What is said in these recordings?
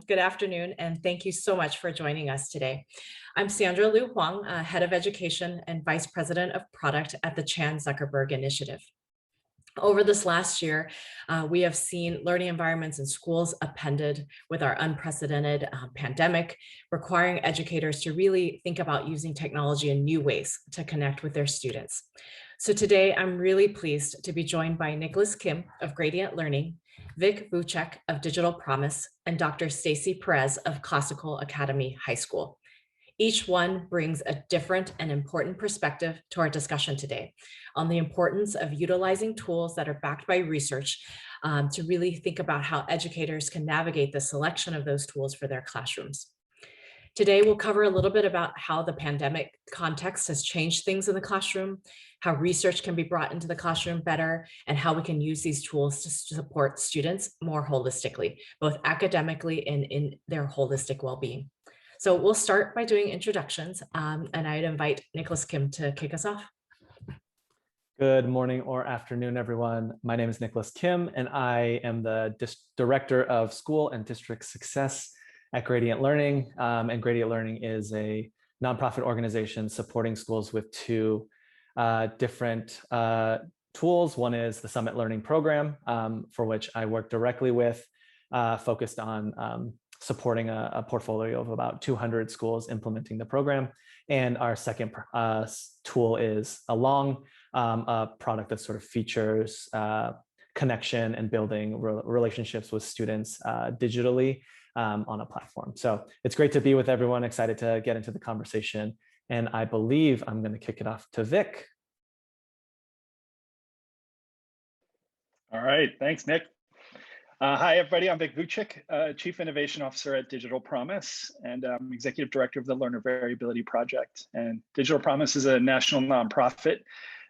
Good afternoon, and thank you so much for joining us today. I'm Sandra Liu Huang, Head of Education and Vice President of Product at the Chan Zuckerberg Initiative. Over this last year, we have seen learning environments in schools upended with our unprecedented pandemic, requiring educators to really think about using technology in new ways to connect with their students. So today, I'm really pleased to be joined by Nicholas Kim of Gradient Learning, Vic Vucek of Digital Promise, and Dr. Stacy Perez of Classical Academy High School. Each one brings a different and important perspective to our discussion today on the importance of utilizing tools that are backed by research to really think about how educators can navigate the selection of those tools for their classrooms. Today, we'll cover a little bit about how the pandemic context has changed things in the classroom, how research can be brought into the classroom better, and how we can use these tools to support students more holistically, both academically and in their holistic well-being. So we'll start by doing introductions, and I'd invite Nicholas Kim to kick us off. Good morning or afternoon, everyone. My name is Nicholas Kim, and I am the Director of School and District Success at Gradient Learning. And Gradient Learning is a nonprofit organization supporting schools with two different tools. One is the Summit Learning Program, for which I work directly with, focused on supporting a portfolio of about 200 schools implementing the program. And our second tool is Along, a product that sort of features connection and building relationships with students digitally on a platform. So it's great to be with everyone, excited to get into the conversation. And I believe I'm going to kick it off to Vic. All right, thanks, Nick. Hi, everybody. I'm Vic Vucek, Chief Innovation Officer at Digital Promise, and I'm Executive Director of the Learner Variability Project. And Digital Promise is a national nonprofit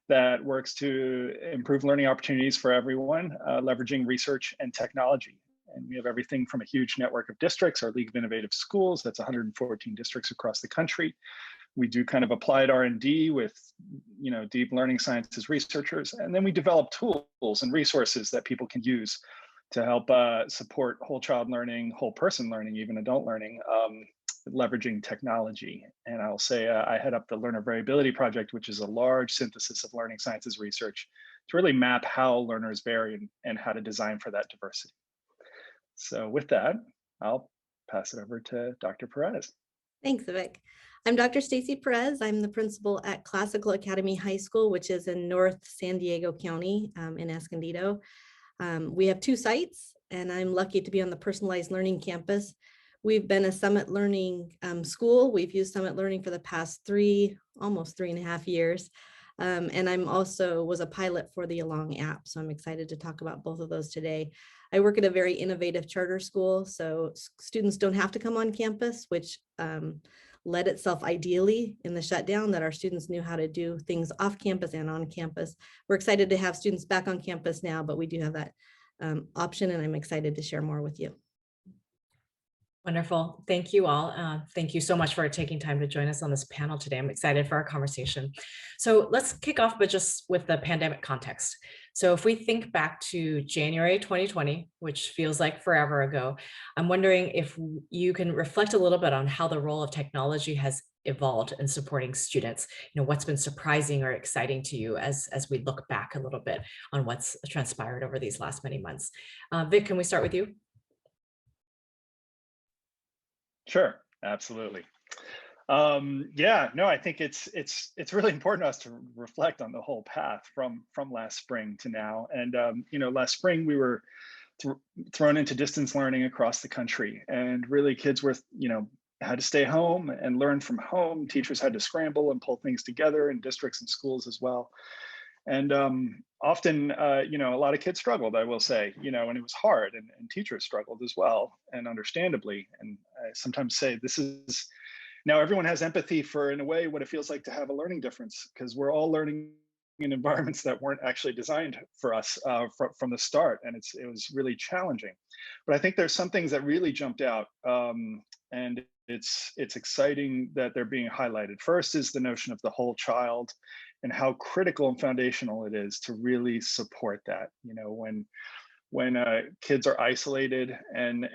that works to improve learning opportunities for everyone, leveraging research and technology. And we have everything from a huge network of districts, our League of Innovative Schools, that's 114 districts across the country. We do kind of applied R&D with, deep learning sciences researchers, and then we develop tools and resources that people can use to help support whole child learning, whole person learning, even adult learning, leveraging technology. And I'll say I head up the Learner Variability Project, which is a large synthesis of learning sciences research to really map how learners vary and how to design for that diversity. So with that, I'll pass it over to Dr. Perez. Thanks, Vic. I'm Dr. Stacy Perez. I'm the principal at Classical Academy High School, which is in North San Diego County in Escondido. We have two sites, and I'm lucky to be on the personalized learning campus. We've been a Summit Learning school. We've used Summit Learning for the past almost 3.5 years. And I'm also was a pilot for the Along app. So I'm excited to talk about both of those today. I work at a very innovative charter school, so students don't have to come on campus, which led itself ideally in the shutdown that our students knew how to do things off campus and on campus. We're excited to have students back on campus now, but we do have that option, and I'm excited to share more with you. Wonderful. Thank you all. Thank you so much for taking time to join us on this panel today. I'm excited for our conversation. So let's kick off just with the pandemic context. So if we think back to January 2020, which feels like forever ago, I'm wondering if you can reflect a little bit on how the role of technology has evolved in supporting students. What's been surprising or exciting to you as we look back a little bit on what's transpired over these last many months. Vic, can we start with you? Sure, absolutely. I think it's really important to us to reflect on the whole path from last spring to now. And last spring we were thrown into distance learning across the country, and really kids were had to stay home and learn from home. Teachers had to scramble and pull things together, in districts and schools as well. And often, a lot of kids struggled, I will say, and it was hard, and teachers struggled as well, and understandably. And I sometimes say now everyone has empathy for, in a way, what it feels like to have a learning difference, because we're all learning in environments that weren't actually designed for us from the start, and it was really challenging. But I think there's some things that really jumped out, and it's exciting that they're being highlighted. First is the notion of the whole child, and how critical and foundational it is to really support that. When kids are isolated and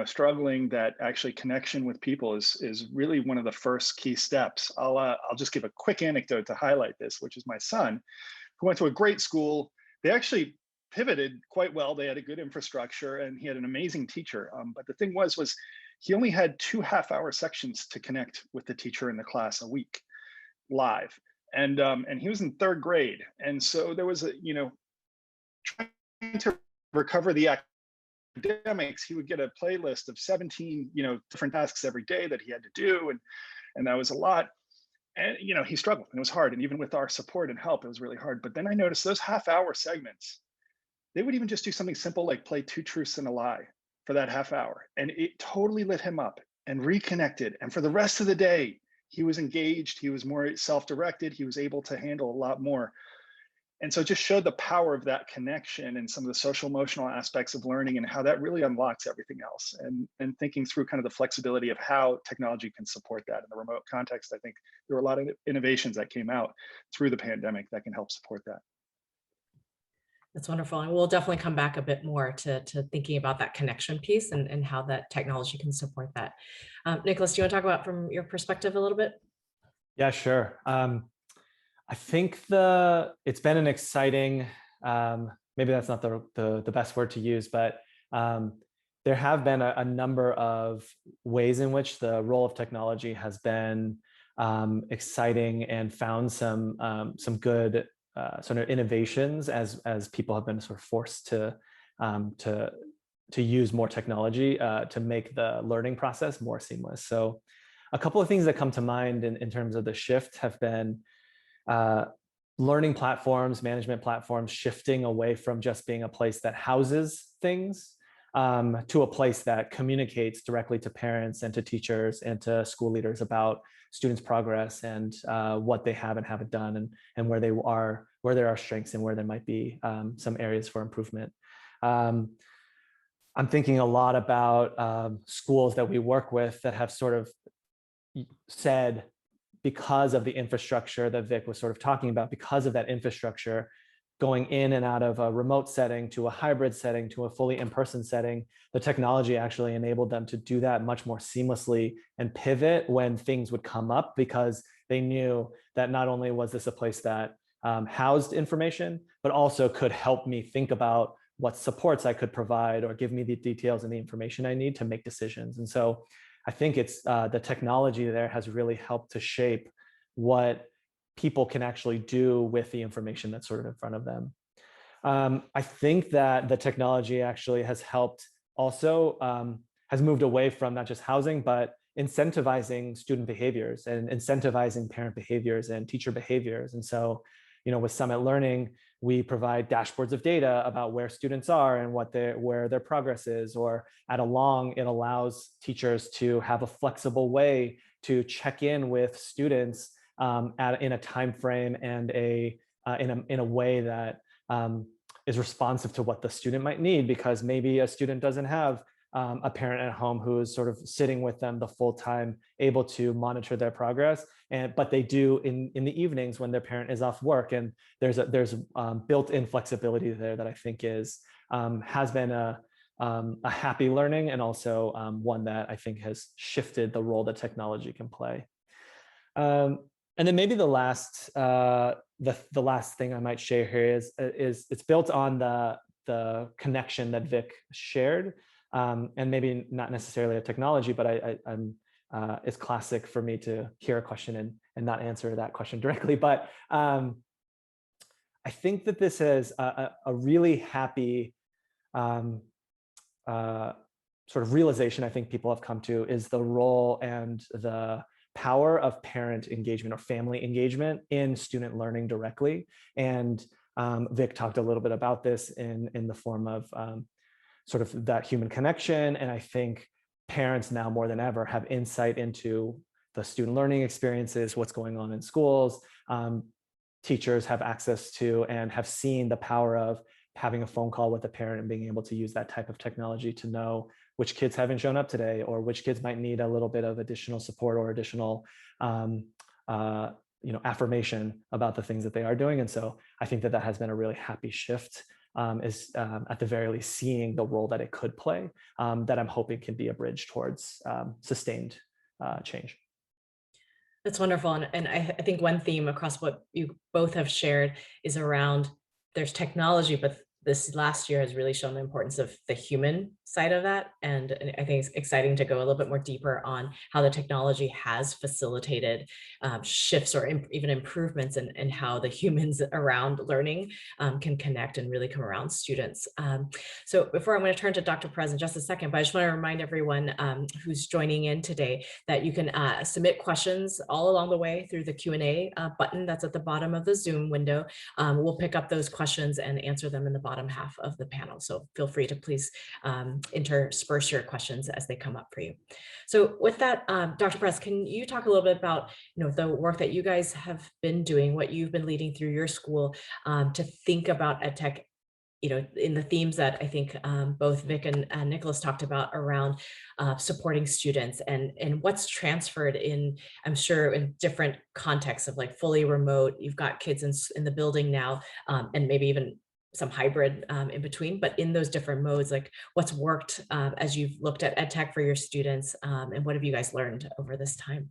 struggling, that actually connection with people is really one of the first key steps. I'll just give a quick anecdote to highlight this, which is my son, who went to a great school. They actually pivoted quite well. They had a good infrastructure, and he had an amazing teacher. But the thing was he only had 2 half-hour sections to connect with the teacher in the class a week, live, and he was in 3rd grade, and so there was trying to recover the academics. He would get a playlist of 17 different tasks every day that he had to do, and that was a lot. And he struggled, and it was hard, and even with our support and help, it was really hard. But then I noticed those half-hour segments, they would even just do something simple like play 2 truths and a lie for that half hour, and it totally lit him up and reconnected. And for the rest of the day, he was engaged, he was more self-directed, he was able to handle a lot more. And so it just showed the power of that connection and some of the social emotional aspects of learning, and how that really unlocks everything else. And thinking through kind of the flexibility of how technology can support that in the remote context, I think there were a lot of innovations that came out through the pandemic that can help support that. That's wonderful. And we'll definitely come back a bit more to thinking about that connection piece and how that technology can support that. Nicholas, do you want to talk about from your perspective a little bit? Yeah, sure. I think it's been an exciting, maybe that's not the best word to use, but there have been a number of ways in which the role of technology has been exciting, and found some good sort of innovations as people have been sort of forced to use more technology to make the learning process more seamless. So a couple of things that come to mind in terms of the shift have been learning platforms, management platforms, shifting away from just being a place that houses things to a place that communicates directly to parents and to teachers and to school leaders about students' progress and what they have and haven't done, and where there are strengths and where there might be some areas for improvement. I'm thinking a lot about schools that we work with that have sort of said, because of the infrastructure that Vic was sort of talking about, because of that infrastructure, going in and out of a remote setting to a hybrid setting to a fully in-person setting, the technology actually enabled them to do that much more seamlessly and pivot when things would come up, because they knew that not only was this a place that housed information, but also could help me think about what supports I could provide or give me the details and the information I need to make decisions. And so I think it's the technology there has really helped to shape what people can actually do with the information that's sort of in front of them. I think that the technology actually has helped also, has moved away from not just housing, but incentivizing student behaviors and incentivizing parent behaviors and teacher behaviors. And so, with Summit Learning, we provide dashboards of data about where students are and where their progress is. Or at Along, it allows teachers to have a flexible way to check in with students in a time frame and in a way that is responsive to what the student might need, because maybe a student doesn't have a parent at home who is sort of sitting with them the full time, able to monitor their progress, but they do in the evenings when their parent is off work. And there's built-in flexibility there that I think has been a happy learning, and also one that I think has shifted the role that technology can play. And then maybe the last thing I might share here is it's built on the connection that Vic shared. And maybe not necessarily a technology, but it's classic for me to hear a question and not answer that question directly. But I think that this is a really happy sort of realization I think people have come to, is the role and the power of parent engagement or family engagement in student learning directly. And Vic talked a little bit about this in the form of sort of that human connection. And I think parents now more than ever have insight into the student learning experiences, what's going on in schools. Teachers have access to and have seen the power of having a phone call with a parent and being able to use that type of technology to know which kids haven't shown up today, or which kids might need a little bit of additional support or additional affirmation about the things that they are doing. And so I think that has been a really happy shift is at the very least seeing the role that it could play, that I'm hoping can be a bridge towards sustained change. That's wonderful. And I think one theme across what you both have shared is around there's technology, but this last year has really shown the importance of the human side of that. And I think it's exciting to go a little bit more deeper on how the technology has facilitated shifts or even improvements in how the humans around learning can connect and really come around students. So before I'm going to turn to Dr. Perez in just a second, but I just want to remind everyone who's joining in today that you can submit questions all along the way through the Q&A button that's at the bottom of the Zoom window. We'll pick up those questions and answer them in the bottom half of the panel. So feel free to please intersperse your questions as they come up for you. So with that, Dr. Perez, can you talk a little bit about the work that you guys have been doing, what you've been leading through your school to think about EdTech, in the themes that I think both Vic and Nicholas talked about around supporting students and what's transferred in, I'm sure, in different contexts of like fully remote, you've got kids in the building now, and maybe even some hybrid in between, but in those different modes, like what's worked as you've looked at EdTech for your students, and what have you guys learned over this time?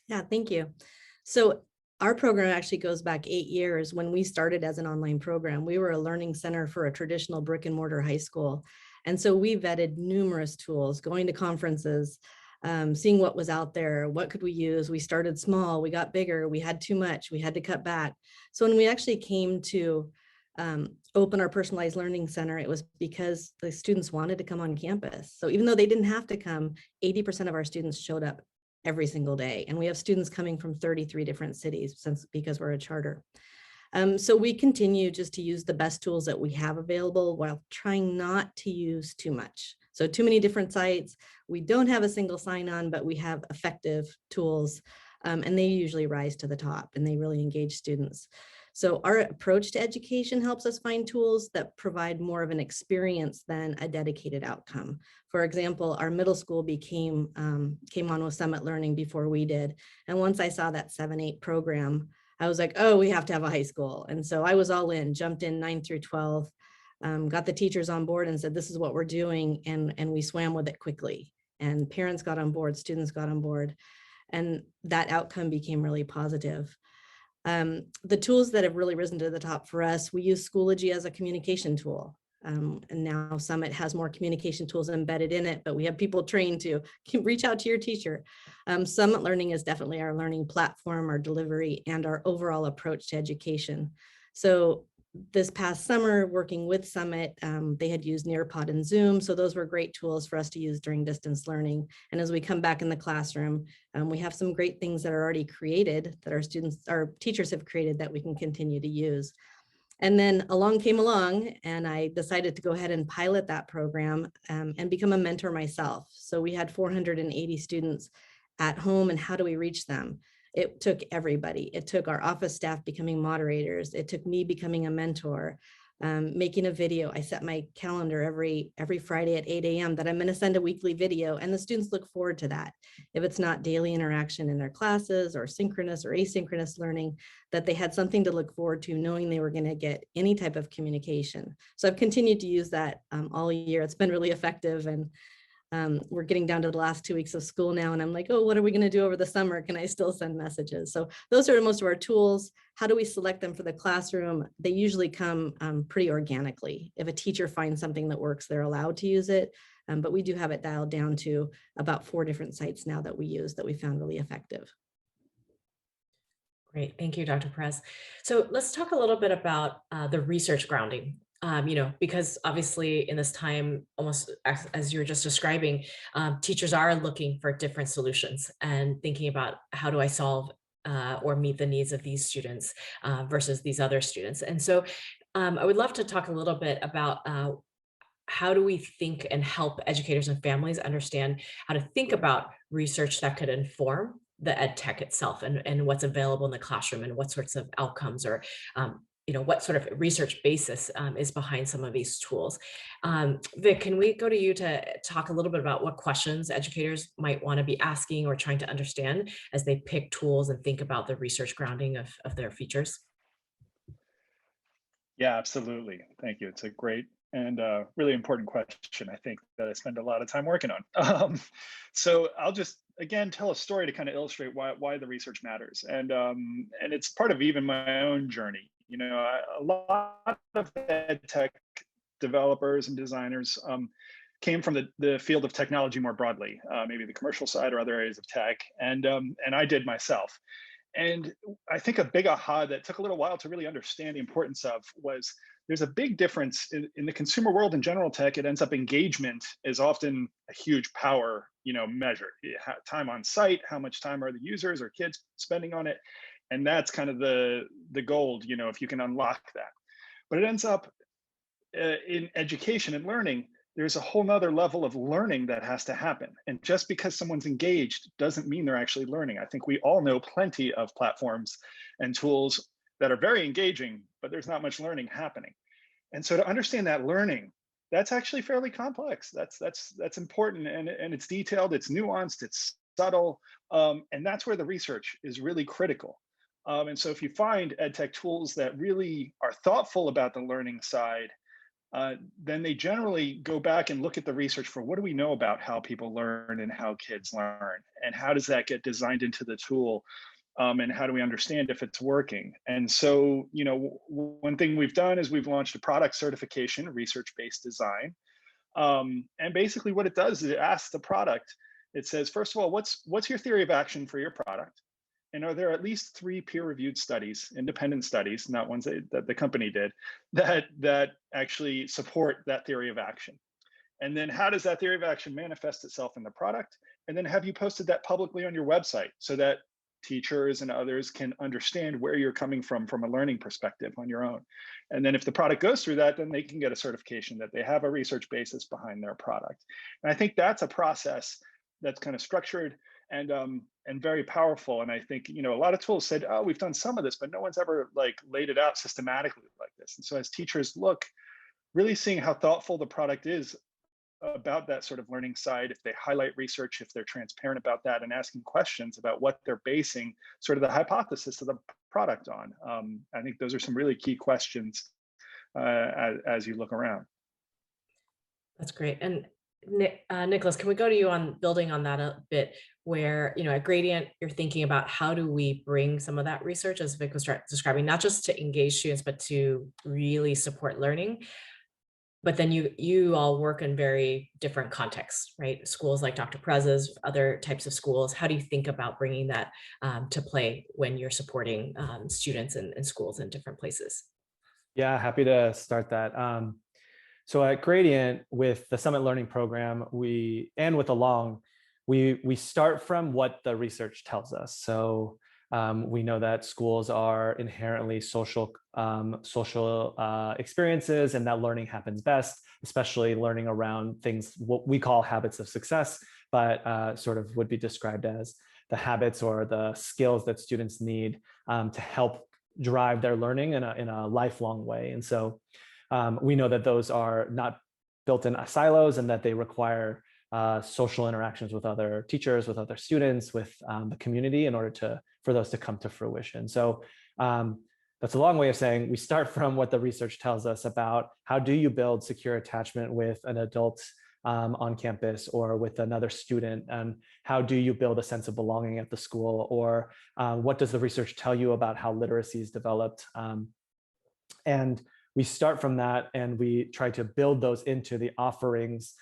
Yeah, thank you. So our program actually goes back 8 years. When we started as an online program, we were a learning center for a traditional brick and mortar high school. And so we vetted numerous tools, going to conferences, seeing what was out there, what could we use. We started small, we got bigger, we had too much, we had to cut back. So when we actually came to open our personalized learning center, it was because the students wanted to come on campus. So even though they didn't have to come, 80% of our students showed up every single day. And we have students coming from 33 different cities because we're a charter. So we continue just to use the best tools that we have available while trying not to use too much. So too many different sites. We don't have a single sign-on, but we have effective tools, and they usually rise to the top and they really engage students. So our approach to education helps us find tools that provide more of an experience than a dedicated outcome. For example, our middle school came on with Summit Learning before we did. And once I saw that 7-8 program, I was like, oh, we have to have a high school. And so I was all in, jumped in 9 through 12, got the teachers on board and said, this is what we're doing. And we swam with it quickly. And parents got on board, students got on board. And that outcome became really positive. The tools that have really risen to the top for us, we use Schoology as a communication tool. And now Summit has more communication tools embedded in it, but we have people trained to reach out to your teacher. Summit Learning is definitely our learning platform, our delivery, and our overall approach to education. So this past summer, working with Summit, they had used Nearpod and Zoom. So those were great tools for us to use during distance learning. And as we come back in the classroom, we have some great things that are already created that our teachers have created that we can continue to use. And then came along and I decided to go ahead and pilot that program and become a mentor myself. So we had 480 students at home, and how do we reach them? It took everybody. It took our office staff becoming moderators. It took me becoming a mentor, making a video. I set my calendar every Friday at 8 a.m. that I'm going to send a weekly video, and the students look forward to that. If it's not daily interaction in their classes or synchronous or asynchronous learning, that they had something to look forward to, knowing they were going to get any type of communication. So I've continued to use that all year. It's been really effective, and we're getting down to the last 2 weeks of school now, and I'm like, oh, what are we going to do over the summer? Can I still send messages? So those are most of our tools. How do we select them for the classroom? They usually come pretty organically. If a teacher finds something that works, they're allowed to use it. But we do have it dialed down to about 4 different sites now that we use that we found really effective. Great, thank you, Dr. Perez. So let's talk a little bit about the research grounding. Because obviously in this time, almost as you were just describing, teachers are looking for different solutions and thinking about how do I solve or meet the needs of these students versus these other students. And so I would love to talk a little bit about how do we think and help educators and families understand how to think about research that could inform the ed tech itself and what's available in the classroom and what sorts of outcomes or what sort of research basis is behind some of these tools. Vic, can we go to you to talk a little bit about what questions educators might want to be asking or trying to understand as they pick tools and think about the research grounding of their features? Yeah, absolutely. Thank you. It's a great and really important question, I think, that I spend a lot of time working on. So I'll just again tell a story to kind of illustrate why the research matters, and it's part of even my own journey. A lot of ed tech developers and designers came from the field of technology more broadly, maybe the commercial side or other areas of tech, and I did myself. And I think a big aha that took a little while to really understand the importance of was there's a big difference in the consumer world in general tech. It ends up engagement is often a huge power, measure. Time on site, how much time are the users or kids spending on it, and that's kind of the gold, if you can unlock that. But it ends up in education and learning, there's a whole nother level of learning that has to happen. And just because someone's engaged doesn't mean they're actually learning. I think we all know plenty of platforms and tools that are very engaging, but there's not much learning happening. And so to understand that learning, that's actually fairly complex. That's important, and it's detailed, it's nuanced, it's subtle, and that's where the research is really critical. And so if you find ed tech tools that really are thoughtful about the learning side, then they generally go back and look at the research for what do we know about how people learn and how kids learn, and how does that get designed into the tool, and how do we understand if it's working. And so, one thing we've done is we've launched a product certification, research-based design, and basically what it does is it asks the product. It says, first of all, what's your theory of action for your product? And are there at least 3 peer-reviewed studies, independent studies, not ones that the company did, that actually support that theory of action? And then how does that theory of action manifest itself in the product? And then have you posted that publicly on your website so that teachers and others can understand where you're coming from a learning perspective on your own? And then if the product goes through that, then they can get a certification that they have a research basis behind their product. And I think that's a process that's kind of structured and very powerful. And I think, a lot of tools said, oh, we've done some of this, but no one's ever laid it out systematically like this. And so as teachers look, really seeing how thoughtful the product is about that sort of learning side, if they highlight research, if they're transparent about that, and asking questions about what they're basing sort of the hypothesis of the product on. I think those are some really key questions as you look around. That's great. And Nicholas, can we go to you on building on that a bit, where, at Gradient, you're thinking about how do we bring some of that research, as Vic was describing, not just to engage students, but to really support learning. But then you all work in very different contexts, right? Schools like Dr. Perez's, other types of schools. How do you think about bringing that to play when you're supporting students in schools in different places? Yeah, happy to start that. So at Gradient, with the Summit Learning Program, and with Along, we start from what the research tells us. So we know that schools are inherently social experiences, and that learning happens best, especially learning around things what we call habits of success, but sort of would be described as the habits or the skills that students need to help drive their learning in a lifelong way. And so we know that those are not built in silos, and that they require social interactions with other teachers, with other students, with the community, in order for those to come to fruition. So that's a long way of saying we start from what the research tells us about how do you build secure attachment with an adult on campus or with another student, and how do you build a sense of belonging at the school, or what does the research tell you about how literacy is developed, and we start from that, and we try to build those into the offerings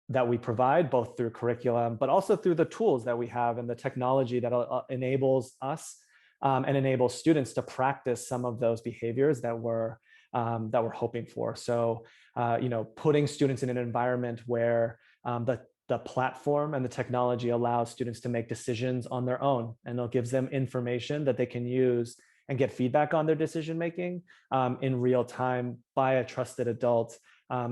that we provide, both through curriculum, but also through the tools that we have and the technology that enables us and enables students to practice some of those behaviors that we're hoping for. So, putting students in an environment where the platform and the technology allows students to make decisions on their own, and it gives them information that they can use and get feedback on their decision making in real time by a trusted adult.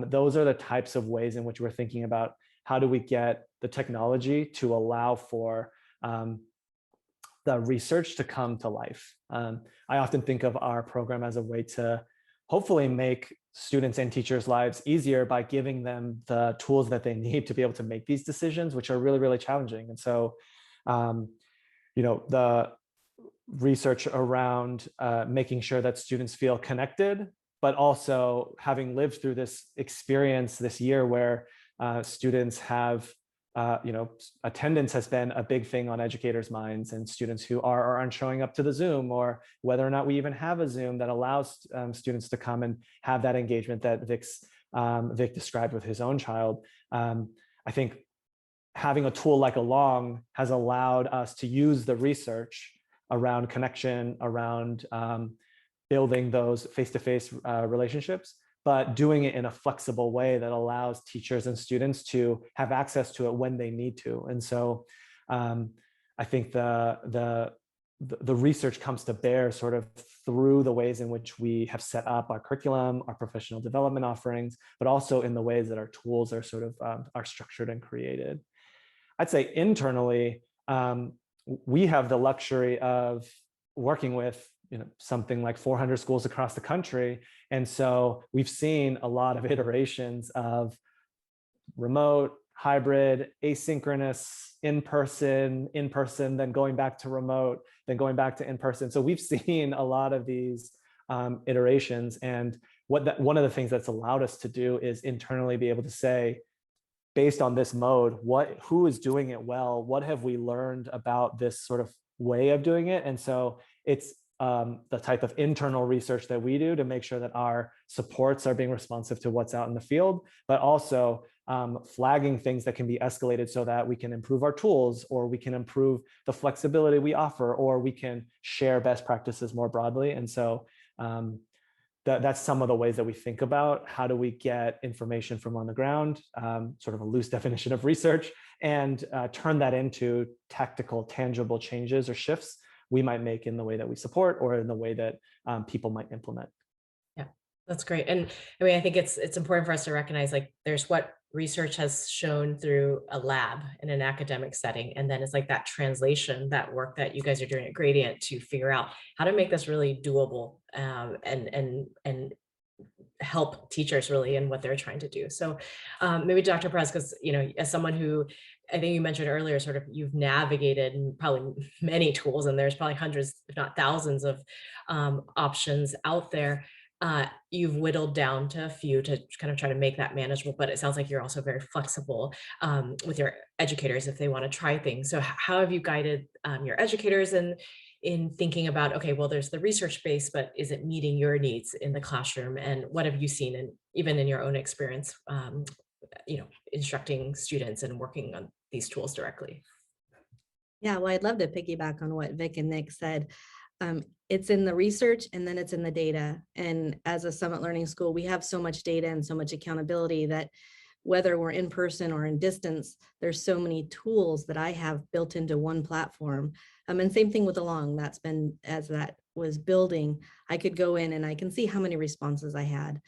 Those are the types of ways in which we're thinking about how do we get the technology to allow for the research to come to life. I often think of our program as a way to hopefully make students and teachers' lives easier by giving them the tools that they need to be able to make these decisions, which are really, really challenging. And so, the research around making sure that students feel connected but also having lived through this experience this year where students have, attendance has been a big thing on educators' minds, and students who are or aren't showing up to the Zoom, or whether or not we even have a Zoom that allows students to come and have that engagement that Vic described with his own child. I think having a tool like Along has allowed us to use the research around connection, around building those face-to-face relationships, but doing it in a flexible way that allows teachers and students to have access to it when they need to. And so I think the research comes to bear sort of through the ways in which we have set up our curriculum, our professional development offerings, but also in the ways that our tools are sort of are structured and created. I'd say internally, we have the luxury of working with something like 400 schools across the country. And so we've seen a lot of iterations of remote, hybrid, asynchronous, in-person, then going back to remote, then going back to in-person. So we've seen a lot of these iterations. And one of the things that's allowed us to do is internally be able to say, based on this mode, who is doing it well? What have we learned about this sort of way of doing it? And so it's the type of internal research that we do to make sure that our supports are being responsive to what's out in the field, but also flagging things that can be escalated so that we can improve our tools, or we can improve the flexibility we offer, or we can share best practices more broadly. And so that's some of the ways that we think about how do we get information from on the ground, sort of a loose definition of research, and turn that into tactical, tangible changes or shifts we might make in the way that we support or in the way that people might implement. Yeah, that's great. And I mean, I think it's important for us to recognize, like, there's what research has shown through a lab in an academic setting. And then it's like that translation, that work that you guys are doing at Gradient to figure out how to make this really doable and help teachers really in what they're trying to do. So maybe Dr. Perez, because, as someone who, I think you mentioned earlier, sort of you've navigated probably many tools, and there's probably hundreds, if not thousands of options out there. You've whittled down to a few to kind of try to make that manageable, but it sounds like you're also very flexible with your educators if they want to try things. So how have you guided your educators in thinking about, okay, well, there's the research base, but is it meeting your needs in the classroom? And what have you seen, and even in your own experience, instructing students and working on these tools directly? Yeah, well, I'd love to piggyback on what Vic and Nick said. It's in the research, and then it's in the data. And as a Summit Learning School, we have so much data and so much accountability that whether we're in person or in distance, there's so many tools that I have built into one platform. And same thing with Along. That's been, as that was building, I could go in and I can see how many responses I had.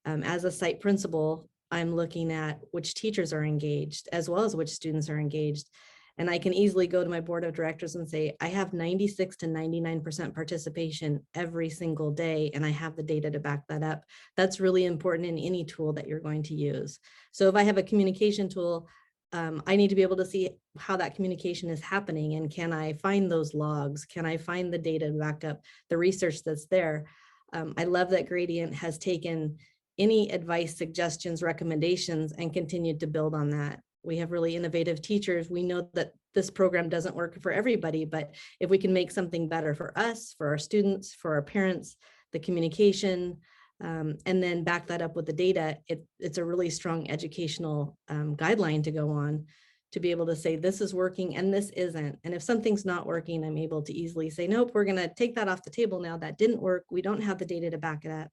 As a site principal, I'm looking at which teachers are engaged as well as which students are engaged. And I can easily go to my board of directors and say, I have 96 to 99% participation every single day, and I have the data to back that up. That's really important in any tool that you're going to use. So if I have a communication tool, I need to be able to see how that communication is happening, and can I find those logs? Can I find the data to back up the research that's there? I love that Gradient has taken any advice, suggestions, recommendations, and continued to build on that. We have really innovative teachers. We know that this program doesn't work for everybody, but if we can make something better for us, for our students, for our parents, the communication, and then back that up with the data, it's a really strong educational guideline to go on, to be able to say this is working and this isn't. And if something's not working, I'm able to easily say, nope, we're going to take that off the table now. That didn't work. We don't have the data to back it up.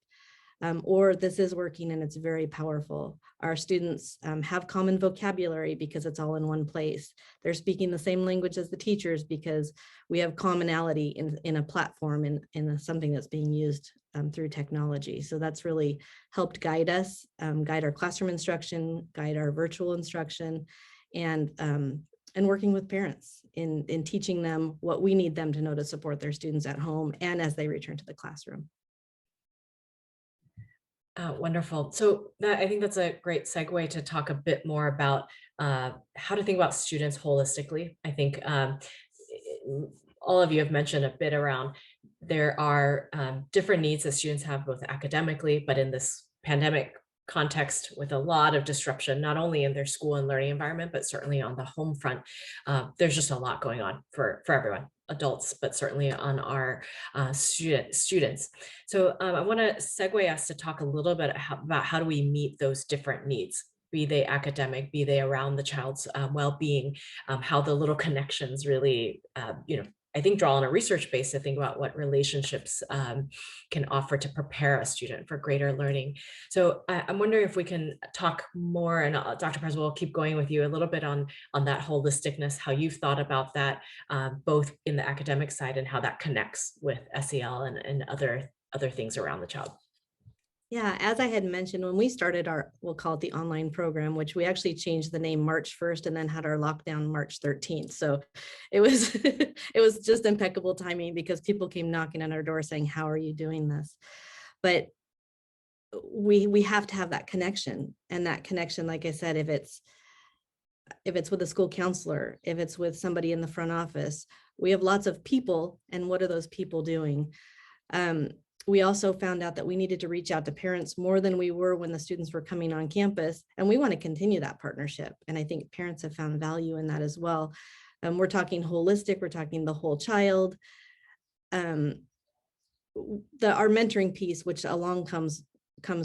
Or this is working and it's very powerful. Our students have common vocabulary because it's all in one place. They're speaking the same language as the teachers because we have commonality in a platform and in something that's being used through technology. So that's really helped guide us, guide our classroom instruction, guide our virtual instruction, and working with parents in teaching them what we need them to know to support their students at home and as they return to the classroom. Wonderful. So I think that's a great segue to talk a bit more about how to think about students holistically. I think all of you have mentioned a bit around there are different needs that students have both academically, but in this pandemic context with a lot of disruption, not only in their school and learning environment, but certainly on the home front. There's just a lot going on for everyone, adults, but certainly on our students. So I want to segue us to talk a little bit about how do we meet those different needs, be they academic, be they around the child's well-being, how the little connections really, I think draw on a research base to think about what relationships can offer to prepare a student for greater learning. So I'm wondering if we can talk more, and Dr. Perez, we'll keep going with you a little bit on that holisticness, how you've thought about that, both in the academic side and how that connects with SEL and other things around the child. Yeah, as I had mentioned, when we started we'll call it the online program, which we actually changed the name March 1st and then had our lockdown March 13th. So it was it was just impeccable timing because people came knocking on our door saying, how are you doing this? But we have to have that connection, and that connection, like I said, if it's with a school counselor, if it's with somebody in the front office, we have lots of people, and what are those people doing? We also found out that we needed to reach out to parents more than we were when the students were coming on campus, and we want to continue that partnership. And I think parents have found value in that as well. We're talking holistic, we're talking the whole child. Our mentoring piece, which along comes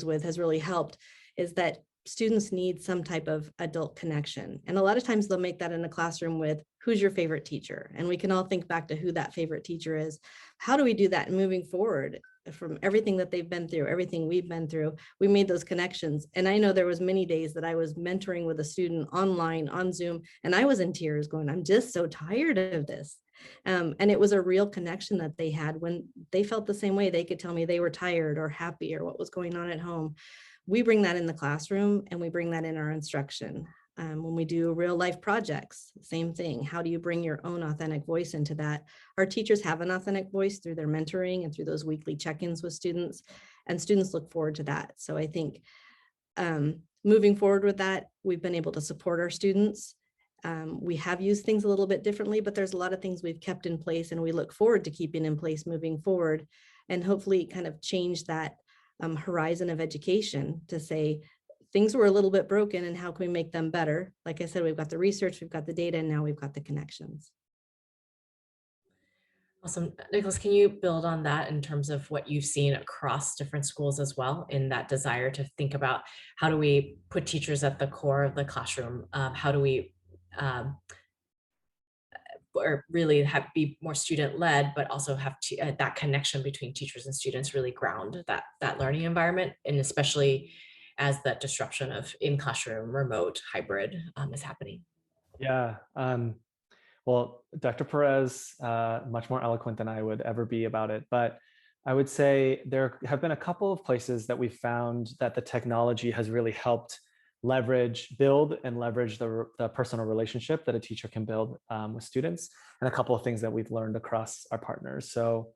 with, has really helped, is that students need some type of adult connection. And a lot of times they'll make that in a classroom with, who's your favorite teacher? And we can all think back to who that favorite teacher is. How do we do that moving forward? From everything that they've been through, everything we've been through, we made those connections. And I know there was many days that I was mentoring with a student online on Zoom, and I was in tears going, I'm just so tired of this. And it was a real connection that they had when they felt the same way. They could tell me they were tired or happy or what was going on at home. We bring that in the classroom, and we bring that in our instruction. When we do real life projects, same thing. How do you bring your own authentic voice into that? Our teachers have an authentic voice through their mentoring and through those weekly check-ins with students, and students look forward to that. So I think moving forward with that, we've been able to support our students. We have used things a little bit differently, but there's a lot of things we've kept in place, and we look forward to keeping in place moving forward, and hopefully kind of change that horizon of education to say, things were a little bit broken, and how can we make them better? Like I said, we've got the research, we've got the data, and now we've got the connections. Awesome. Nicholas, can you build on that in terms of what you've seen across different schools as well, in that desire to think about how do we put teachers at the core of the classroom? How do we or really be more student-led, but also have that connection between teachers and students really ground that learning environment, and especially as that disruption of in-classroom, remote, hybrid is happening? Yeah. Well, Dr. Perez, much more eloquent than I would ever be about it, but I would say there have been a couple of places that we found that the technology has really helped build and leverage the personal relationship that a teacher can build with students, and a couple of things that we've learned across our partners. So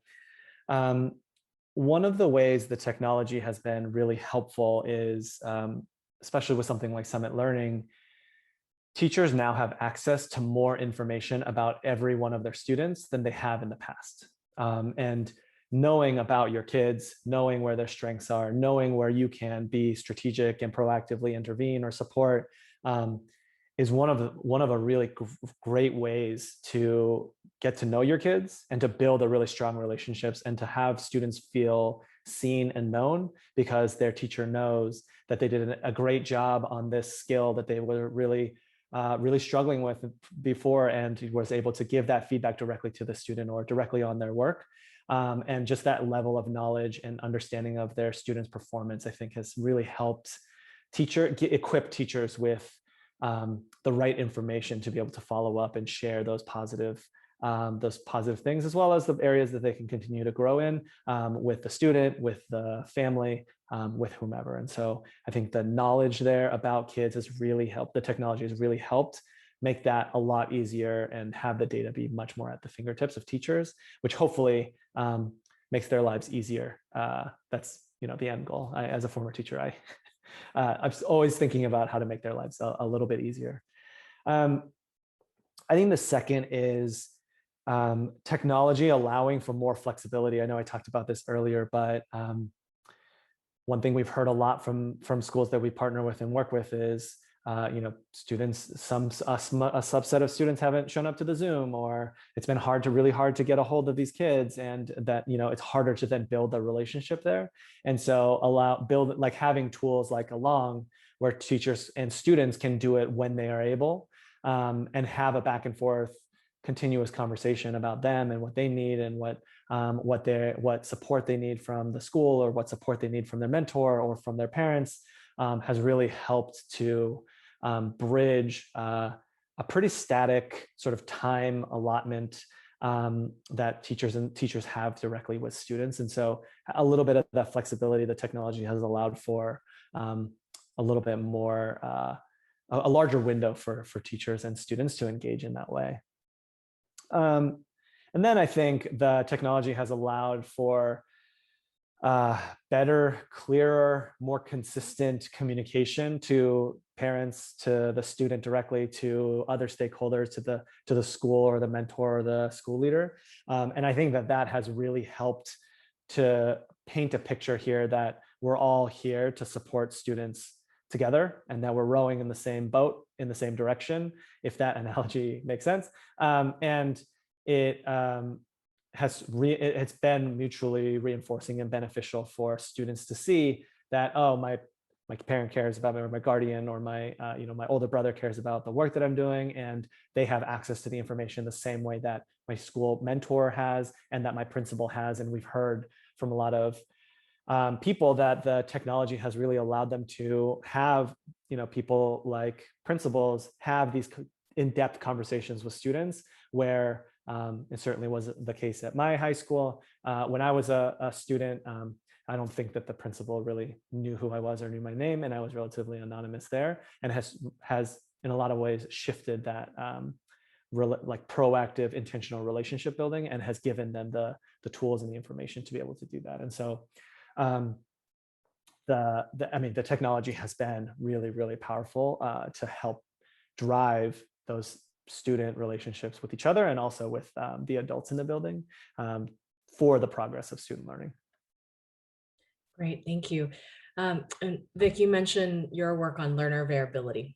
one of the ways the technology has been really helpful is, especially with something like Summit Learning, teachers now have access to more information about every one of their students than they have in the past. And knowing about your kids, knowing where their strengths are, knowing where you can be strategic and proactively intervene or support, is one of a really great ways to get to know your kids and to build a really strong relationships, and to have students feel seen and known because their teacher knows that they did a great job on this skill that they were really struggling with before, and was able to give that feedback directly to the student or directly on their work. And just that level of knowledge and understanding of their students' performance, I think, has really helped equip teachers with the right information to be able to follow up and share those positive things, as well as the areas that they can continue to grow in with the student, with the family, with whomever. And so I think the knowledge there about kids has really helped. The technology has really helped make that a lot easier and have the data be much more at the fingertips of teachers, which hopefully makes their lives easier. That's the end goal. As a former teacher, I'm always thinking about how to make their lives a little bit easier. I think the second is technology allowing for more flexibility. I know I talked about this earlier, but one thing we've heard a lot from schools that we partner with and work with is, students, a subset of students haven't shown up to the Zoom, or it's been really hard to get a hold of these kids, and that, it's harder to then build a relationship there. And so like having tools like Along, where teachers and students can do it when they are able, and have a back and forth continuous conversation about them and what they need, and what support they need from the school, or what support they need from their mentor or from their parents, has really helped to bridge a pretty static sort of time allotment that teachers have directly with students. And so a little bit of that flexibility the technology has allowed for, a little bit more, a larger window for teachers and students to engage in that way. And then I think the technology has allowed for better, clearer, more consistent communication to parents, to the student directly, to other stakeholders, to the school or the mentor or the school leader. And I think that has really helped to paint a picture here that we're all here to support students together, and that we're rowing in the same boat in the same direction, if that analogy makes sense. And it's been mutually reinforcing and beneficial for students to see that, oh, my parent cares about me, or my guardian, or my my older brother cares about the work that I'm doing, and they have access to the information the same way that my school mentor has, and that my principal has. And we've heard from a lot of people that the technology has really allowed them to have, people like principals have these in-depth conversations with students, where it certainly wasn't the case at my high school. When I was a student, I don't think that the principal really knew who I was or knew my name, and I was relatively anonymous there, and has in a lot of ways shifted that like proactive, intentional relationship building, and has given them the tools and the information to be able to do that. And so the technology has been really, really powerful to help drive those student relationships with each other, and also with the adults in the building, for the progress of student learning. Great, thank you. And Vic, you mentioned your work on learner variability.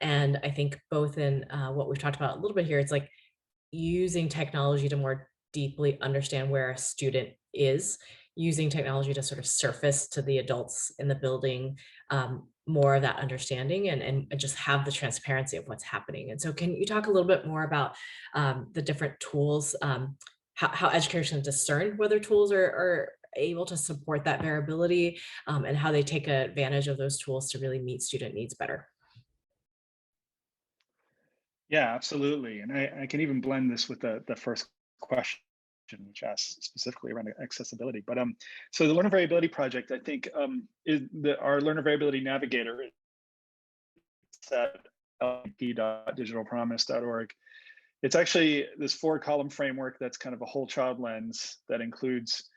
And I think both in what we've talked about a little bit here, it's like using technology to more deeply understand where a student is, using technology to sort of surface to the adults in the building more of that understanding, and just have the transparency of what's happening. And so can you talk a little bit more about the different tools, how educators can discern whether tools are able to support that variability, and how they take advantage of those tools to really meet student needs better? Yeah, absolutely. And I can even blend this with the first question, which asks specifically around accessibility. But so the Learner Variability Project, I think, is our Learner Variability Navigator. It's at lp.digitalpromise.org. It's actually this 4-column framework that's kind of a whole child lens that includes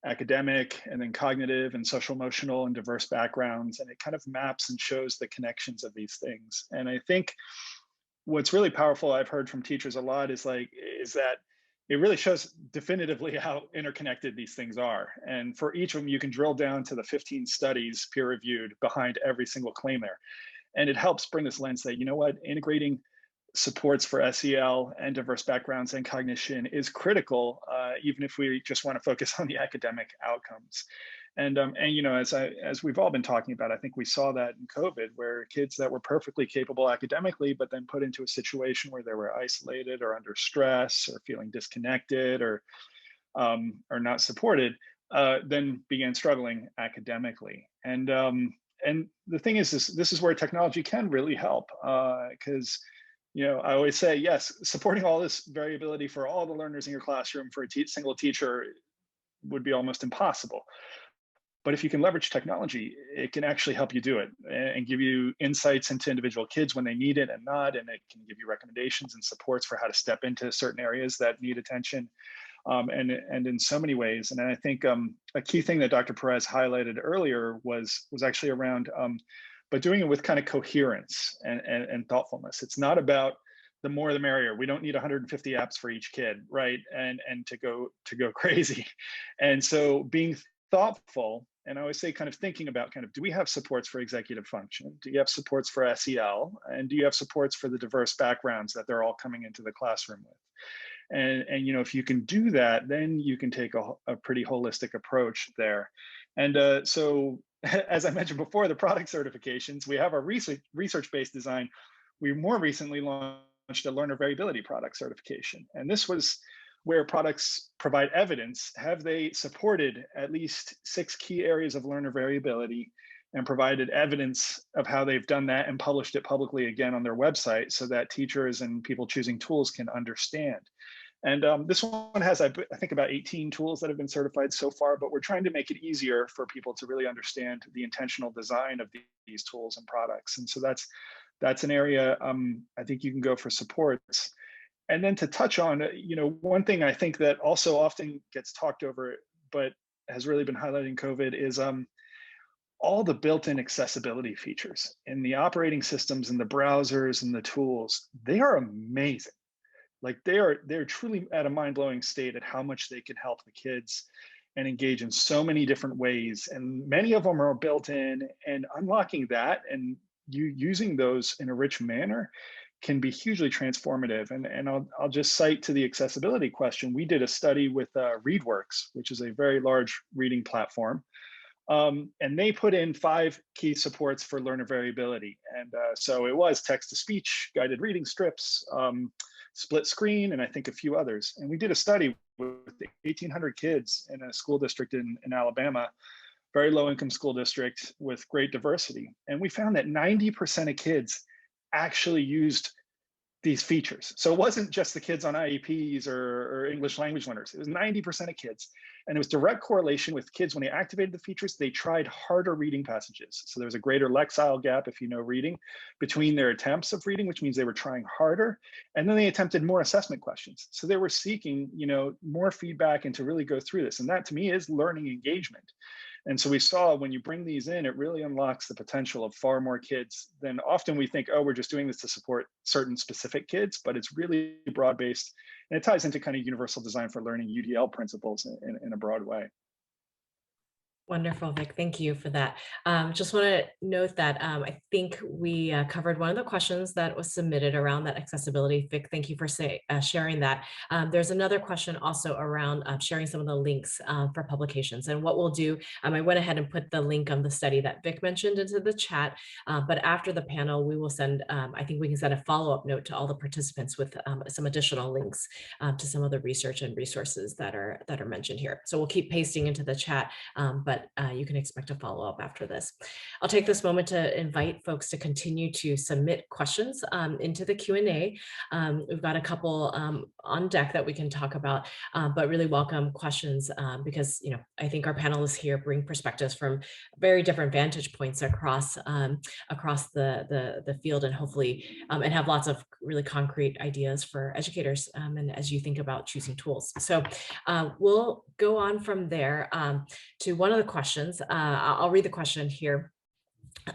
academic, and then cognitive, and social emotional, and diverse backgrounds. And it kind of maps and shows the connections of these things. And I think what's really powerful, I've heard from teachers a lot, is that it really shows definitively how interconnected these things are. And for each of them, you can drill down to the 15 studies peer reviewed behind every single claim there. And it helps bring this lens that, integrating supports for SEL and diverse backgrounds and cognition is critical, even if we just want to focus on the academic outcomes. And as we've all been talking about, I think we saw that in COVID, where kids that were perfectly capable academically, but then put into a situation where they were isolated or under stress or feeling disconnected or not supported, then began struggling academically. And the thing is, this is where technology can really help, because I always say, yes, supporting all this variability for all the learners in your classroom for a single teacher would be almost impossible. But if you can leverage technology, it can actually help you do it and give you insights into individual kids when they need it and not, and it can give you recommendations and supports for how to step into certain areas that need attention, and in so many ways. And I think a key thing that Dr. Perez highlighted earlier was actually around, but doing it with kind of coherence and thoughtfulness. It's not about the more the merrier. We don't need 150 apps for each kid, right? And to go crazy. And so being thoughtful, and I always say kind of thinking about kind of, do we have supports for executive function? Do you have supports for SEL? And do you have supports for the diverse backgrounds that they're all coming into the classroom with? And you know, if you can do that, then you can take a pretty holistic approach there. And so as I mentioned before, the product certifications, we have our research-based design. We more recently launched a learner variability product certification. And this was where products provide evidence. Have they supported at least 6 key areas of learner variability and provided evidence of how they've done that and published it publicly again on their website so that teachers and people choosing tools can understand. And this one has, I think, about 18 tools that have been certified so far, but we're trying to make it easier for people to really understand the intentional design of these tools and products. And so that's an area I think you can go for supports. And then to touch on, you know, one thing I think that also often gets talked over, but has really been highlighting COVID is all the built-in accessibility features in the operating systems and the browsers and the tools. They are amazing. Like they're truly at a mind-blowing state at how much they can help the kids and engage in so many different ways. And many of them are built in, and unlocking that and you using those in a rich manner can be hugely transformative. And I'll just cite to the accessibility question. We did a study with ReadWorks, which is a very large reading platform. And they put in 5 key supports for learner variability. And so it was text-to-speech, guided reading strips, split screen, and I think a few others. And we did a study with 1,800 kids in a school district in Alabama, very low income school district with great diversity. And we found that 90% of kids actually used these features. So it wasn't just the kids on IEPs or English language learners. It was 90% of kids. And it was direct correlation with kids when they activated the features, they tried harder reading passages. So there was a greater lexile gap, if you know reading, between their attempts of reading, which means they were trying harder. And then they attempted more assessment questions. So they were seeking, you know, more feedback and to really go through this. And that to me is learning engagement. And so we saw when you bring these in, it really unlocks the potential of far more kids than often we think, oh, we're just doing this to support certain specific kids, but it's really broad-based. And it ties into kind of universal design for learning UDL principles in a broad way. Wonderful, Vic. Thank you for that. Just want to note that I think we covered one of the questions that was submitted around that accessibility. Vic, thank you for sharing that. There's another question also around sharing some of the links for publications. And what we'll do, I went ahead and put the link on the study that Vic mentioned into the chat, but after the panel, we will send, I think we can send a follow-up note to all the participants with some additional links to some of the research and resources that are mentioned here. So we'll keep pasting into the chat, but you can expect a follow-up after this. I'll take this moment to invite folks to continue to submit questions into the Q&A. We've got a couple on deck that we can talk about, but really welcome questions because, you know, I think our panelists here bring perspectives from very different vantage points across the field, and hopefully and have lots of really concrete ideas for educators and as you think about choosing tools. So we'll go on from there to one of the questions. I'll read the question here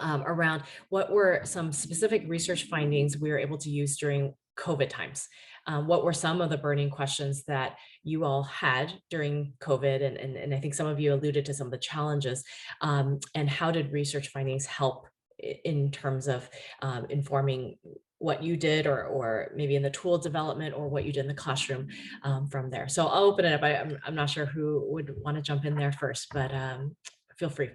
around what were some specific research findings we were able to use during COVID times. What were some of the burning questions that you all had during COVID? And I think some of you alluded to some of the challenges. And how did research findings help in terms of informing what you did or maybe in the tool development or what you did in the classroom from there? So I'll open it up. I'm not sure who would want to jump in there first, but feel free.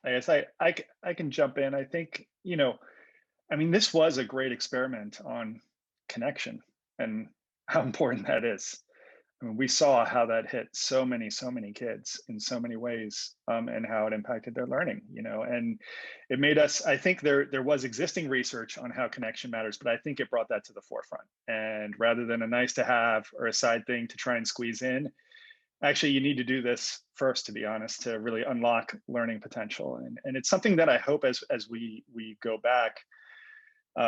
I guess I can jump in. I think, you know, I mean, this was a great experiment on connection and how important that is. I mean, we saw how that hit so many kids in so many ways, and how it impacted their learning, you know, and it made us, I think there was existing research on how connection matters, but I think it brought that to the forefront. And rather than a nice to have or a side thing to try and squeeze in, actually you need to do this first, to be honest, to really unlock learning potential. And it's something that I hope as we go back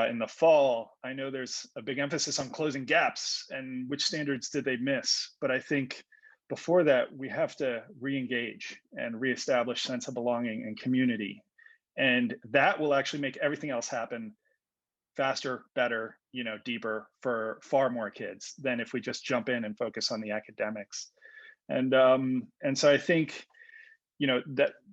in the fall, I know there's a big emphasis on closing gaps and which standards did they miss, but I think before that, we have to re-engage and reestablish sense of belonging and community. And that will actually make everything else happen faster, better, deeper for far more kids than if we just jump in and focus on the academics. And so I think,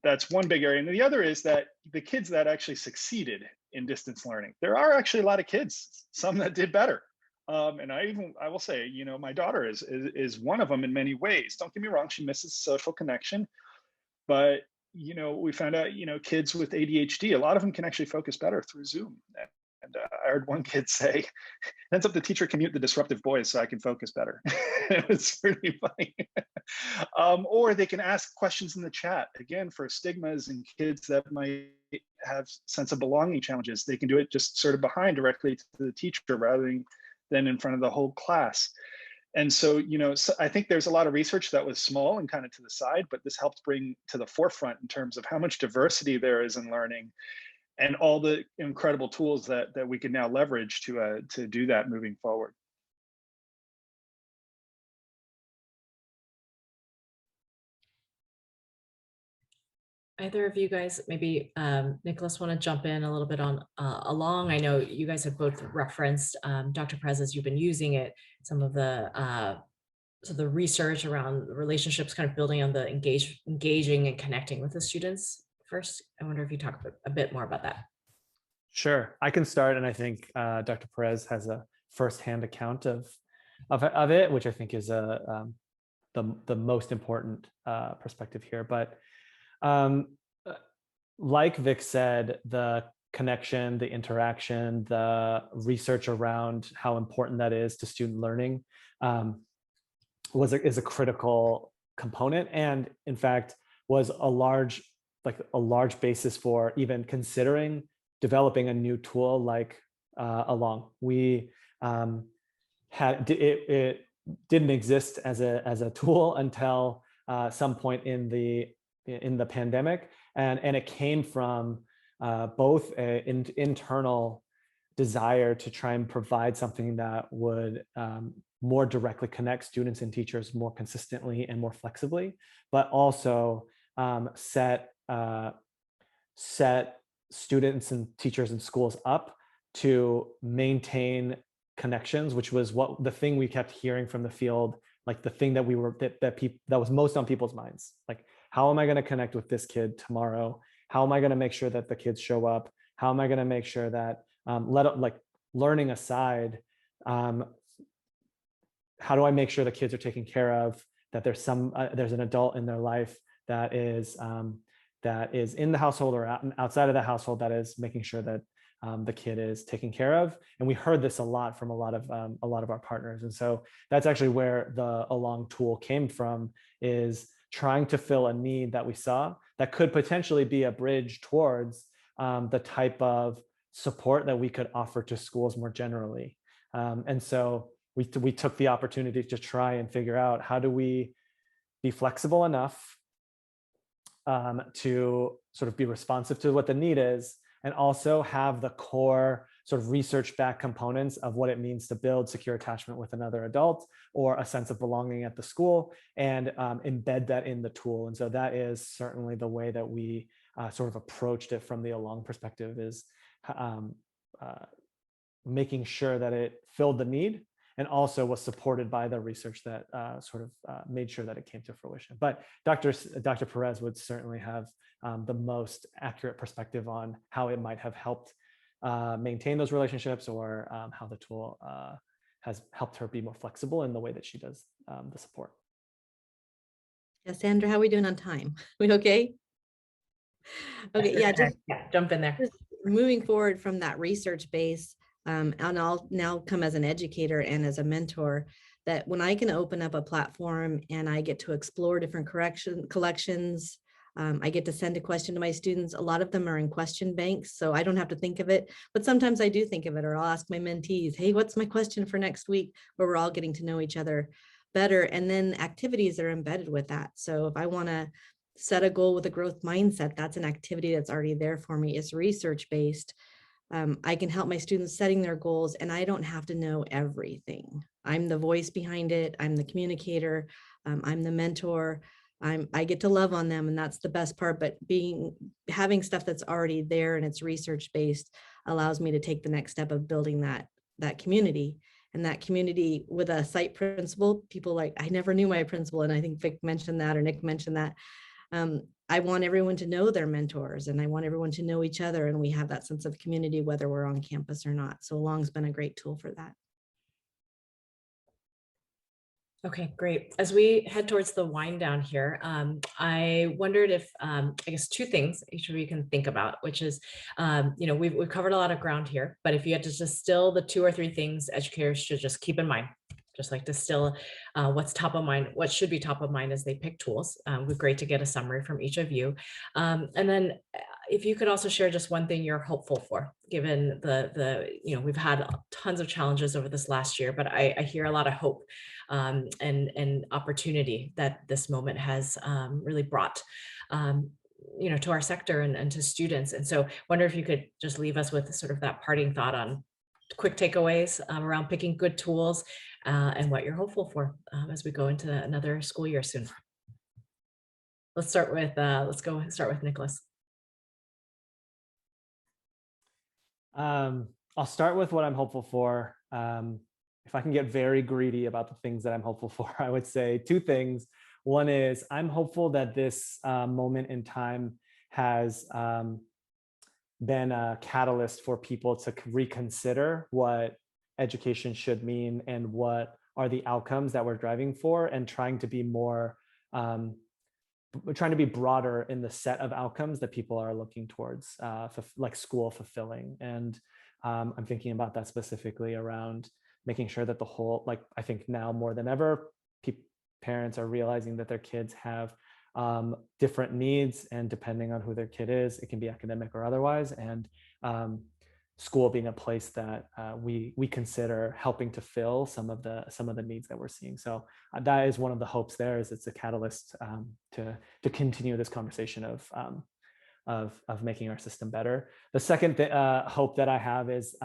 that's one big area. And the other is that the kids that actually succeeded in distance learning, there are actually a lot of kids, some that did better. And I will say, my daughter is one of them in many ways. Don't get me wrong, she misses social connection, but we found out, kids with ADHD, a lot of them can actually focus better through Zoom. And I heard one kid say, ends up the teacher can mute the disruptive boys so I can focus better. It was pretty funny. Or they can ask questions in the chat, again, for stigmas and kids that might have sense of belonging challenges. They can do it just sort of behind directly to the teacher rather than in front of the whole class. And so, so I think there's a lot of research that was small and kind of to the side, but this helped bring to the forefront in terms of how much diversity there is in learning and all the incredible tools that we can now leverage to do that moving forward. Either of you guys, maybe Nicholas, want to jump in a little bit on along? I know you guys have both referenced Dr. Perez, as you've been using it, some of the research around relationships, kind of building on the engaging and connecting with the students. First, I wonder if you talk a bit more about that. Sure, I can start, and I think Dr. Perez has a firsthand account of it, which I think is the most important perspective here. But like Vic said, the connection, the interaction, the research around how important that is to student learning is a critical component, and in fact was a large basis for even considering developing a new tool like Along. We it didn't exist as a tool until some point in the pandemic, and it came from both an internal desire to try and provide something that would more directly connect students and teachers more consistently and more flexibly, but also set students and teachers and schools up to maintain connections, which was the thing we kept hearing from the field, like the thing that that was most on people's minds. Like, how am I going to connect with this kid tomorrow? How am I going to make sure that the kids show up? How am I going to make sure that learning aside, how do I make sure the kids are taken care of, that there's an adult in their life that is in the household or outside of the household that is making sure that the kid is taken care of. And we heard this a lot from a lot of our partners. And so that's actually where the Along tool came from, is trying to fill a need that we saw that could potentially be a bridge towards the type of support that we could offer to schools more generally. And so we took the opportunity to try and figure out, how do we be flexible enough to sort of be responsive to what the need is, and also have the core sort of research-backed components of what it means to build secure attachment with another adult or a sense of belonging at the school, and embed that in the tool. And so that is certainly the way that we sort of approached it from the Along perspective, is making sure that it filled the need and also was supported by the research that made sure that it came to fruition. But Dr. Perez would certainly have the most accurate perspective on how it might have helped maintain those relationships, or how the tool has helped her be more flexible in the way that she does the support. Yeah, Sandra, how are we doing on time? We okay? Okay, yeah, jump in there. Just moving forward from that research base, and I'll now come as an educator and as a mentor, that when I can open up a platform and I get to explore different collections, I get to send a question to my students. A lot of them are in question banks, so I don't have to think of it, but sometimes I do think of it, or I'll ask my mentees, hey, what's my question for next week, where we're all getting to know each other better. And then activities are embedded with that. So if I want to set a goal with a growth mindset, that's an activity that's already there for me. It's research-based. I can help my students setting their goals, and I don't have to know everything. I'm the voice behind it. I'm the communicator. I'm the mentor. I get to love on them, and that's the best part. But having stuff that's already there and it's research based allows me to take the next step of building that community. And that community with a site principal, people like, I never knew my principal, and I think Vic mentioned that, or Nick mentioned that. I want everyone to know their mentors, and I want everyone to know each other, and we have that sense of community whether we're on campus or not. So Along's been a great tool for that. Okay, great. As we head towards the wind down here, I wondered if, I guess, two things each of you can think about, which is, we've covered a lot of ground here, but if you had to distill the 2 or 3 things educators should just keep in mind, just like distill what's top of mind, what should be top of mind as they pick tools. It would be great to get a summary from each of you. And then if you could also share just one thing you're hopeful for, given we've had tons of challenges over this last year, but I hear a lot of hope and opportunity that this moment has really brought to our sector and to students. And so wonder if you could just leave us with sort of that parting thought on quick takeaways around picking good tools and what you're hopeful for as we go into another school year soon. Let's start with Nicholas. I'll start with what I'm hopeful for. If I can get very greedy about the things that I'm hopeful for, I would say 2 things. One is I'm hopeful that this moment in time has been a catalyst for people to reconsider what education should mean and what are the outcomes that we're driving for, and trying to be broader in the set of outcomes that people are looking towards, like school fulfilling. And I'm thinking about that specifically around making sure that the whole, like, I think now more than ever, parents are realizing that their kids have different needs, and depending on who their kid is, it can be academic or otherwise. And school being a place that we consider helping to fill some of the needs that we're seeing. So that is one of the hopes there, is it's a catalyst to continue this conversation of making our system better. The second hope that I have is,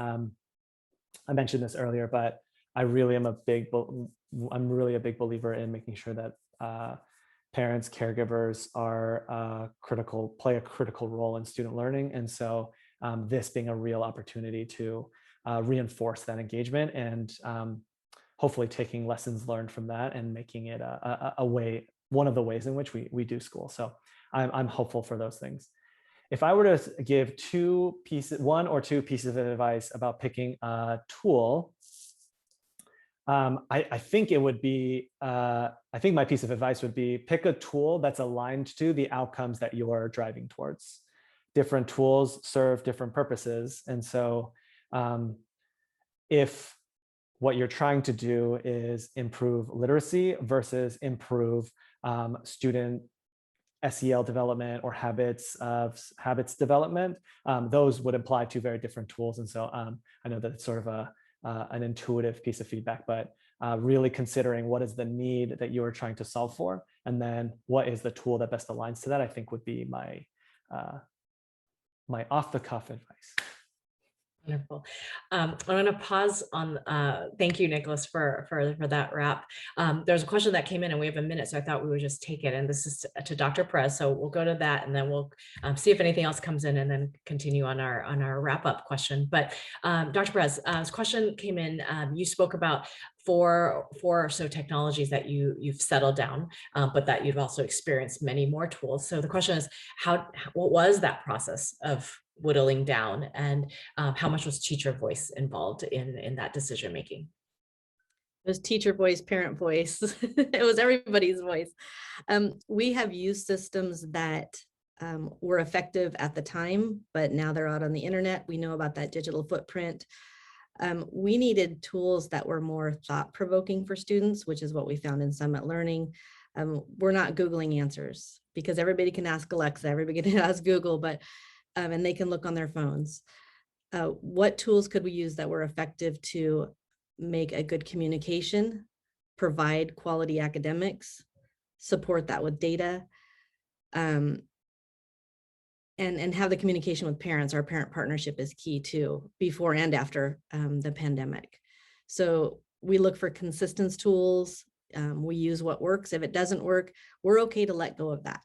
I mentioned this earlier, but I'm really a big believer in making sure that parents, caregivers play a critical role in student learning. And so this being a real opportunity to reinforce that engagement, and hopefully taking lessons learned from that and making it one of the ways in which we do school. So I'm hopeful for those things. If I were to give 1 or 2 pieces of advice about picking a tool, I think my piece of advice would be pick a tool that's aligned to the outcomes that you're driving towards. Different tools serve different purposes. And so if what you're trying to do is improve literacy versus improve student SEL development or habits development, those would apply to very different tools. And so I know that it's sort of an intuitive piece of feedback, but really considering what is the need that you are trying to solve for, and then what is the tool that best aligns to that, I think would be my off-the-cuff advice. Wonderful. I'm going to pause on. Thank you, Nicholas, for that wrap. There's a question that came in, and we have a minute, so I thought we would just take it. And this is to Dr. Perez, so we'll go to that, and then we'll see if anything else comes in, and then continue on our wrap-up question. But Dr. Perez, this question came in. You spoke about 4 or so technologies that you've settled down, but that you've also experienced many more tools. So the question is, what was that process of whittling down, and how much was teacher voice involved in that decision making? It was teacher voice, parent voice. It was everybody's voice. We have used systems that were effective at the time, but now they're out on the internet. We know about that digital footprint. We needed tools that were more thought-provoking for students, which is what we found in Summit Learning. We're not Googling answers, because everybody can ask Alexa, everybody can ask Google, but and they can look on their phones. What tools could we use that were effective to make a good communication, provide quality academics, support that with data, and have the communication with parents? Our parent partnership is key too, before and after the pandemic. So we look for consistent tools, We use what works. If it doesn't work, we're okay to let go of that.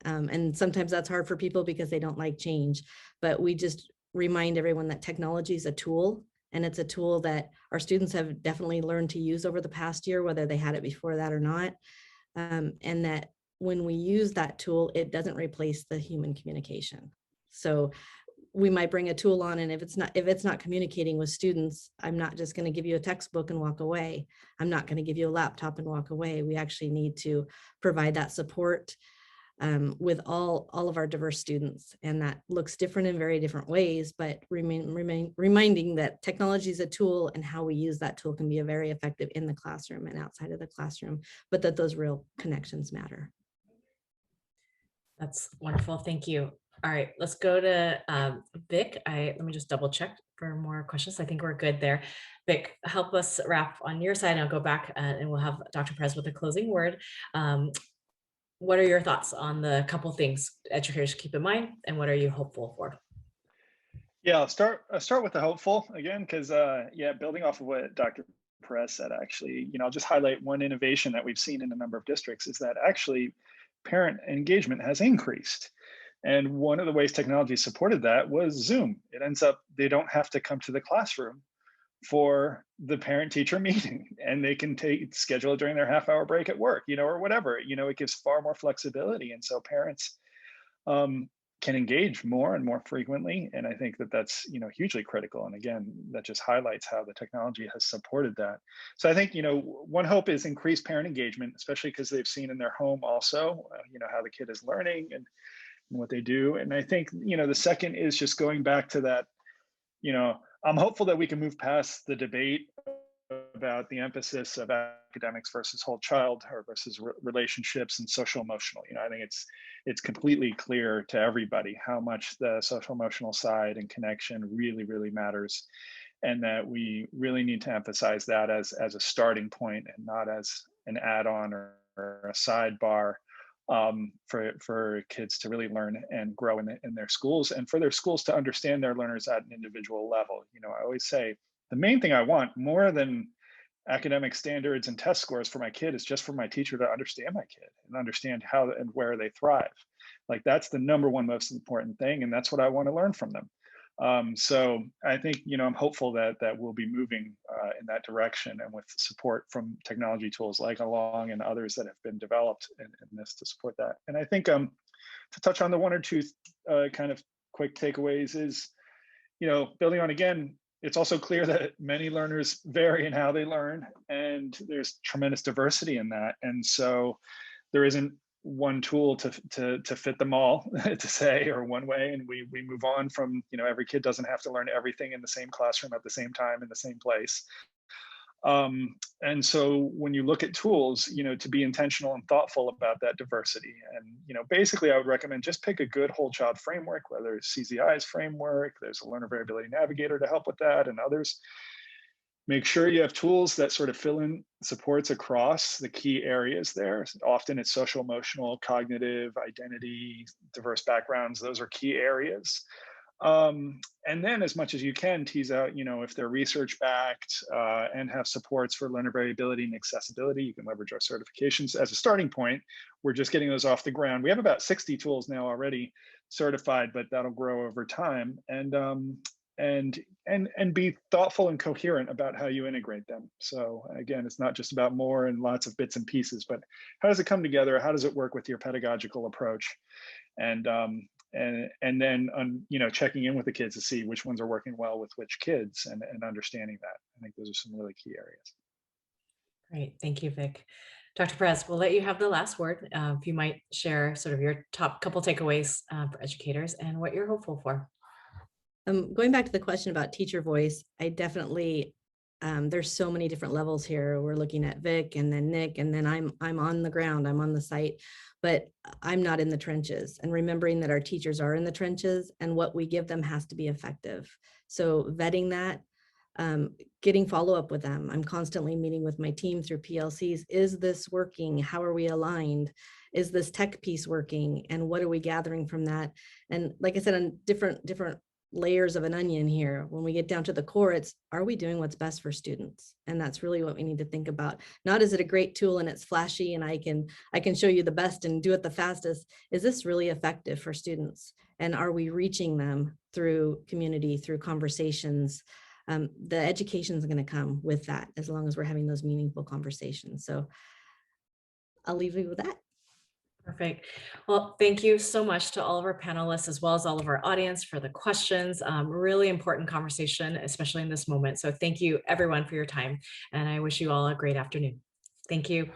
And sometimes that's hard for people because they don't like change, but we just remind everyone that technology is a tool, and it's a tool that our students have definitely learned to use over the past year, whether they had it before that or not. And that when we use that tool, it doesn't replace the human communication. So we might bring a tool on, and if it's not communicating with students, I'm not just going to give you a textbook and walk away. I'm not going to give you a laptop and walk away. We actually need to provide that support with all of our diverse students, and that looks different in very different ways, but reminding that technology is a tool, and how we use that tool can be very effective in the classroom and outside of the classroom, but that those real connections matter. That's wonderful. Thank you. All right, let's go to Vic. Let me just double check for more questions. I think we're good there. Vic, help us wrap on your side. I'll go back and we'll have Dr. Perez with a closing word. What are your thoughts on the couple things educators should keep in mind, and what are you hopeful for? Yeah, I'll start with the hopeful again, because yeah, building off of what Dr. Perez said, actually, I'll just highlight one innovation that we've seen in a number of districts is that actually parent engagement has increased. And one of the ways technology supported that was Zoom. It ends up, they don't have to come to the classroom for the parent-teacher meeting, and they can schedule it during their half-hour break at work, or whatever. It gives far more flexibility, and so parents can engage more and more frequently. And I think that that's hugely critical. And again, that just highlights how the technology has supported that. So I think one hope is increased parent engagement, especially because they've seen in their home also how the kid is learning and what they do. And I think the second is just going back to that. I'm hopeful that we can move past the debate about the emphasis of academics versus whole child or versus relationships and social emotional. I think it's completely clear to everybody how much the social emotional side and connection really, really matters, and that we really need to emphasize that as a starting point and not as an add-on or a sidebar for kids to really learn and grow in their schools, and for their schools to understand their learners at an individual level. I always say the main thing I want more than academic standards and test scores for my kid is just for my teacher to understand my kid and understand how and where they thrive. Like, that's the number one most important thing, and that's what I want to learn from them. So I think I'm hopeful that we'll be moving in that direction, and with support from technology tools like Along and others that have been developed in this to support that. And I think to touch on the one or two kind of quick takeaways is, building on again, it's also clear that many learners vary in how they learn, and there's tremendous diversity in that. And so there isn't one tool to fit them all, to say, or one way, and we move on from, every kid doesn't have to learn everything in the same classroom at the same time in the same place. And so when you look at tools, to be intentional and thoughtful about that diversity. And, basically I would recommend just pick a good whole child framework, whether it's CZI's framework, there's a learner variability navigator to help with that, and others. Make sure you have tools that sort of fill in supports across the key areas there. Often it's social, emotional, cognitive, identity, diverse backgrounds. Those are key areas. And then as much as you can tease out, if they're research backed and have supports for learner variability and accessibility, you can leverage our certifications as a starting point. We're just getting those off the ground. We have about 60 tools now already certified, but that'll grow over time. And be thoughtful and coherent about how you integrate them. So again, it's not just about more and lots of bits and pieces, but how does it come together? How does it work with your pedagogical approach? And then checking in with the kids to see which ones are working well with which kids, and understanding that. I think those are some really key areas. Great, thank you, Vic. Dr. Perez, we'll let you have the last word. If you might share sort of your top couple takeaways for educators and what you're hopeful for. Going back to the question about teacher voice, I definitely, there's so many different levels here. We're looking at Vic and then Nick, and then I'm on the ground, I'm on the site, but I'm not in the trenches, and remembering that our teachers are in the trenches and what we give them has to be effective. So vetting that, getting follow-up with them. I'm constantly meeting with my team through PLCs. Is this working? How are we aligned? Is this tech piece working? And what are we gathering from that? And like I said, on different layers of an onion here. When we get down to the core, it's, are we doing what's best for students? And that's really what we need to think about. Not, is it a great tool and it's flashy and I can show you the best and do it the fastest. Is this really effective for students? And are we reaching them through community, through conversations? The education is going to come with that, as long as we're having those meaningful conversations. So I'll leave you with that. Perfect. Well, thank you so much to all of our panelists, as well as all of our audience, for the questions. Really important conversation, especially in this moment. So thank you everyone for your time, and I wish you all a great afternoon. Thank you.